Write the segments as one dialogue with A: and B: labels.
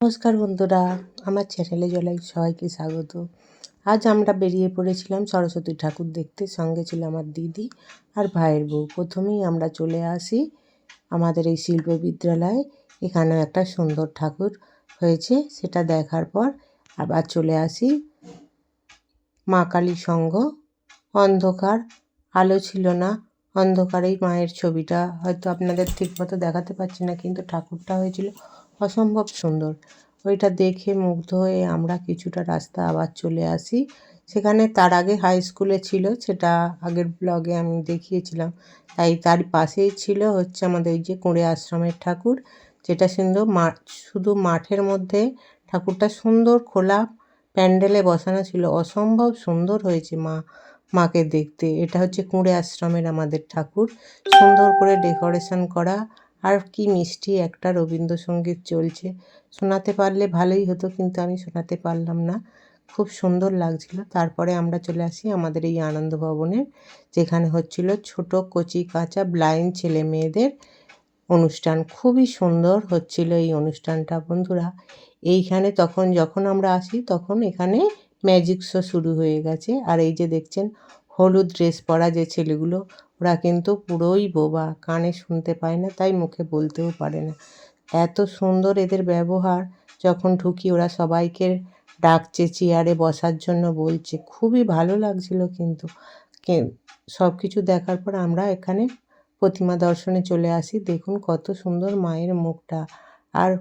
A: নমস্কার বন্ধুরা, আমার চ্যানেলে জানাই সবাইকে স্বাগত। আজ আমরা বেরিয়ে পড়েছিলাম সরস্বতী ঠাকুর দেখতে। সঙ্গে ছিল আমার দিদি আর ভাইয়ের বউ। প্রথমেই আমরা চলে আসি আমাদের এই শিল্প বিদ্যালয়ে। এখানে একটা সুন্দর ঠাকুর হয়েছে, সেটা দেখার পর আবার চলে আসি মা কালী সংঘ। অন্ধকার, আলো ছিল না, অন্ধকারেই মায়ের ছবিটা হয়তো আপনাদের ঠিকমতো দেখাতে পারছি না, কিন্তু ঠাকুরটা হয়েছিল অসম্ভব সুন্দর। ওইটা দেখে মুগ্ধ হয়ে আমরা কিছুটা রাস্তা আবার চলে আসি সেখানে। তার আগে হাই স্কুলে ছিল, সেটা আগের ব্লগে আমি দেখিয়েছিলাম। তাই তার পাশেই ছিল হচ্ছে আমাদের এই যে কুঁড়ে আশ্রমের ঠাকুর, যেটা সুন্দর শুধু মাঠের মধ্যে ঠাকুরটা সুন্দর খোলা প্যান্ডেলে বসানো ছিল। অসম্ভব সুন্দর হয়েছে মাকে দেখতে। এটা হচ্ছে কুঁড়ে আশ্রমের আমাদের ঠাকুর, সুন্দর করে ডেকোরেশন করা। আর কি মিষ্টি একটা রবীন্দ্রসঙ্গীত চলছে, শোনাতে পারলে ভালোই হতো, কিন্তু আমি শোনাতে পারলাম না। খুব সুন্দর লাগছিল। তারপরে আমরা চলে আসি আমাদের এই আনন্দ ভবনের, যেখানে হচ্ছিল ছোট কচি কাঁচা ব্লাইন্ড ছেলে মেয়েদের অনুষ্ঠান। খুবই সুন্দর হচ্ছিল এই অনুষ্ঠানটা বন্ধুরা। এইখানে যখন আমরা আসি তখন এখানে ম্যাজিক শো শুরু হয়ে গেছে। আর এই যে দেখছেন হলুদ ড্রেস পরা যে ছেলেগুলো, ওরা কিন্তু পুরোই বোবা, কানে শুনতে পায় না, তাই মুখে বলতেও পারে না। এত সুন্দর এদের ব্যবহার। যখন ঢুকি ওরা সবাইকে ডাকছে, চেয়ারে বসার জন্য বলছে। খুবই ভালো লাগছিল। কিন্তু সব কিছু দেখার পর আমরা এখানে প্রতিমা দর্শনে চলে আসি। দেখুন কত সুন্দর মায়ের মুখটা, আর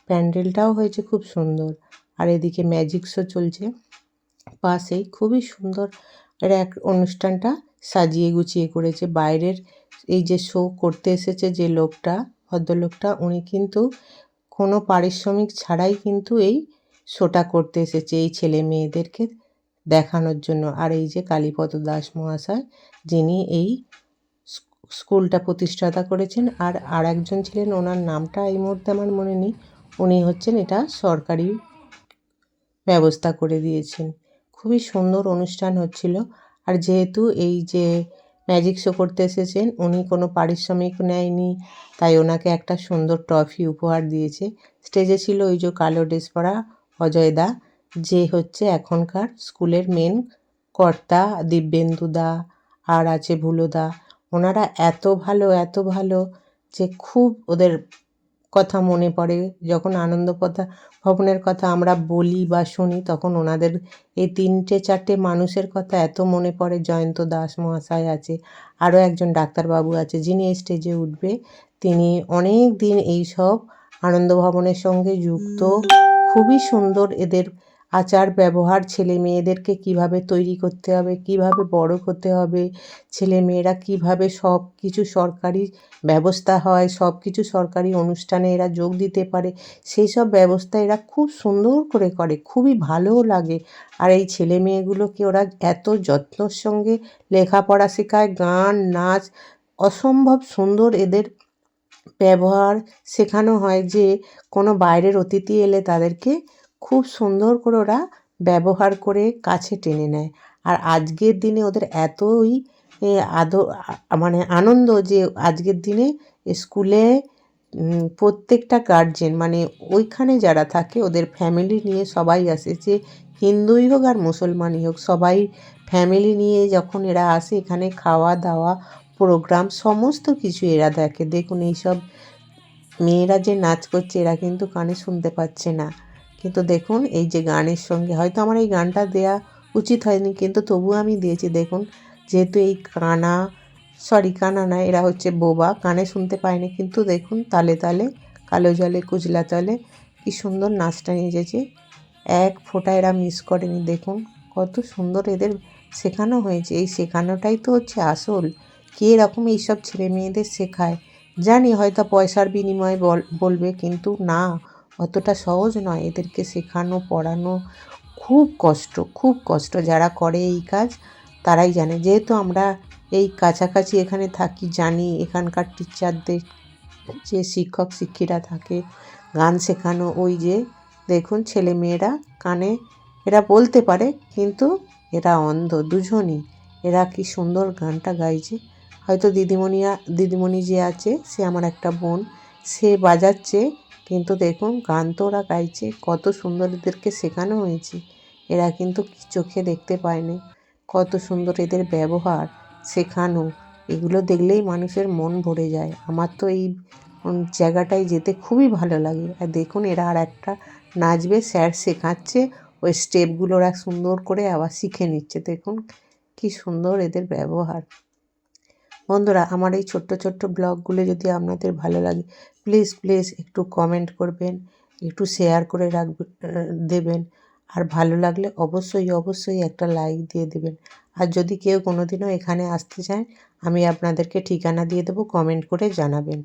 A: প্যান্ডেলটাও হয়েছে খুব সুন্দর। আর এদিকে ম্যাজিক শো চলছে পাশেই, খুবই সুন্দর। এর এক অনুষ্ঠানটা সাজিয়ে গুছিয়ে করেছে। বাইরের এই যে শো করতে এসেছে যে লোকটা, ভদ্রলোকটা, উনি কিন্তু কোনো পারিশ্রমিক ছাড়াই কিন্তু এই শোটা করতে এসেছে এই ছেলে মেয়েদেরকে দেখানোর জন্য। আর এই যে কালীপদ দাস মহাশয়, যিনি এই স্কুলটা প্রতিষ্ঠাতা করেছেন। আর একজন ছিলেন, ওনার নামটা এই মুহূর্তে আমার মনে নেই, উনি হচ্ছেন এটা সরকারি ব্যবস্থা করে দিয়েছেন। খুবই সুন্দর অনুষ্ঠান হচ্ছিল। আর যেহেতু এই যে ম্যাজিক শো করতে এসেছেন, উনি কোনো পারিশ্রমিক নেয়নি, তাই ওনাকে একটা সুন্দর ট্রফি উপহার দিয়েছে। স্টেজে ছিল ওই যে কালো ড্রেস পরা অজয় দা, যে হচ্ছে এখনকার স্কুলের মেন কর্তা, দিব্যেন্দু দা, আর আছে ভুলো দা। ওনারা এত ভালো যে খুব ওদের কথা মনে পড়ে। যখন ভবনের কথা আমরা বলি বা শুনি, তখন ওনাদের এই 3-4টে মানুষের কথা এত মনে পড়ে। জয়ন্ত দাস মহাশয় আছে, আরও একজন ডাক্তারবাবু আছে, যিনি এই স্টেজে উঠবে। তিনি অনেক দিন এই সব আনন্দ ভবনের সঙ্গে যুক্ত। খুবই সুন্দর এদের আচার ব্যবহার। ছেলে মেয়েদেরকে কিভাবে তৈরি করতে হবে, কিভাবে বড় হতে হবে, ছেলে মেয়েরা কিভাবে সব কিছু সরকারি ব্যবস্থা হয়, সব কিছু সরকারি অনুষ্ঠানে এরা যোগ দিতে পারে, সেই সব ব্যবস্থা এরা খুব সুন্দর করে করে। খুবই ভালোও লাগে। আর এই ছেলে মেয়েগুলোকে ওরা এত যত্নর সঙ্গে লেখাপড়া শেখায়, গান নাচ, অসম্ভব সুন্দর এদের ব্যবহার শেখানো হয়। যে কোনো বাইরের অতিথি এলে তাদেরকে খুব সুন্দর করে ওরা ব্যবহার করে কাছে টেনে নেয়। আর আজকের দিনে ওদের এতই মানে আনন্দ যে আজকের দিনে স্কুলে প্রত্যেকটা গার্জেন, মানে ওইখানে যারা থাকে ওদের ফ্যামিলি নিয়ে সবাই আসে, যে হিন্দুই হোক আর মুসলমানই হোক, সবাই ফ্যামিলি নিয়ে যখন এরা আসে, এখানে খাওয়া দাওয়া প্রোগ্রাম সমস্ত কিছু এরা দেখে। দেখুন এইসব মেয়েরা যে নাচ করছে, এরা কিন্তু কানে শুনতে পাচ্ছে না, কিন্তু দেখুন এই যে গানের সঙ্গে, হয়তো আমার এই গানটা দেয়া উচিত হয়নি, কিন্তু তবুও আমি দিয়েছি। দেখুন, যেহেতু এই কানা না, এরা হচ্ছে বোবা, কানে শুনতে পায়নি, কিন্তু দেখুন তালে তালে কালো জলে কুচলা তলে কি সুন্দর নাচটা নিজেছে। এক ফোঁটা এরা মিস করেনি। দেখুন কত সুন্দর এদের শেখানো হয়েছে। এই শেখানোটাই তো হচ্ছে আসল। কে এরকম এইসব ছেলে মেয়েদের শেখায় জানি, হয়তো পয়সার বিনিময়ে বলবে, কিন্তু না, অতটা সহজ নয় এদেরকে শেখানো পড়ানো। খুব কষ্ট যারা করে এই কাজ তারাই জানে। যেহেতু আমরা এই কাছাকাছি এখানে থাকি, জানি এখানকার টিচারদের, যে শিক্ষক শিক্ষিকা থাকে গান শেখানো, ওই যে দেখুন ছেলে মেয়েরা কানে, এরা বলতে পারে কিন্তু এরা অন্ধ দুজনই। এরা কি সুন্দর গানটা গাইছে। হয়তো দিদিমণি যে আছে, সে আমার একটা বোন, সে বাজাচ্ছে, কিন্তু দেখুন গান তো ওরা গাইছে, কত সুন্দর এদেরকে শেখানো হয়েছে। এরা কিন্তু চোখে দেখতে পায়নি। কত সুন্দর এদের ব্যবহার, শেখানো, এগুলো দেখলেই মানুষের মন ভরে যায়। আমার তো এই জায়গাটায় যেতে খুবই ভালো লাগে। আর দেখুন এরা আর একটা নাচবে, স্যার শেখাচ্ছে, ওই স্টেপগুলো ওরা সুন্দর করে আবার শিখে নিচ্ছে। দেখুন কি সুন্দর এদের ব্যবহার। বন্ধুরা, আমার এই ছোট্ট ছোট্ট ব্লগগুলো যদি আপনাদের ভালো লাগে, প্লিজ প্লিজ একটু কমেন্ট করবেন, একটু শেয়ার করে দেবেন। আর ভালো লাগলে অবশ্যই অবশ্যই একটা লাইক দিয়ে দেবেন। আর যদি কেউ কোনো দিনও এখানে আসতে চায়, আমি আপনাদেরকে ঠিকানা দিয়ে দেবো, কমেন্ট করে জানাবেন।